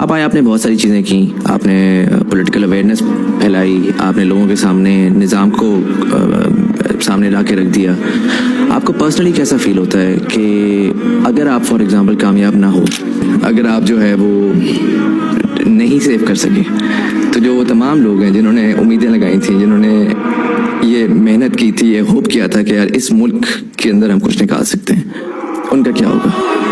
आप आए, आपने बहुत सारी चीज़ें की, आपने पॉलिटिकल अवेयरनेस फैलाई, आपने लोगों के सामने निज़ाम को सामने ला के रख दिया। आपको पर्सनली कैसा फील होता है कि अगर आप फॉर एग्जांपल कामयाब ना हो, अगर आप जो है वो नहीं सेव कर सके, तो जो वो तमाम लोग हैं जिन्होंने उम्मीदें लगाई थी, जिन्होंने ये मेहनत की थी, ये होप किया था कि यार इस मुल्क के अंदर हम कुछ निकाल सकते हैं, उनका क्या होगा?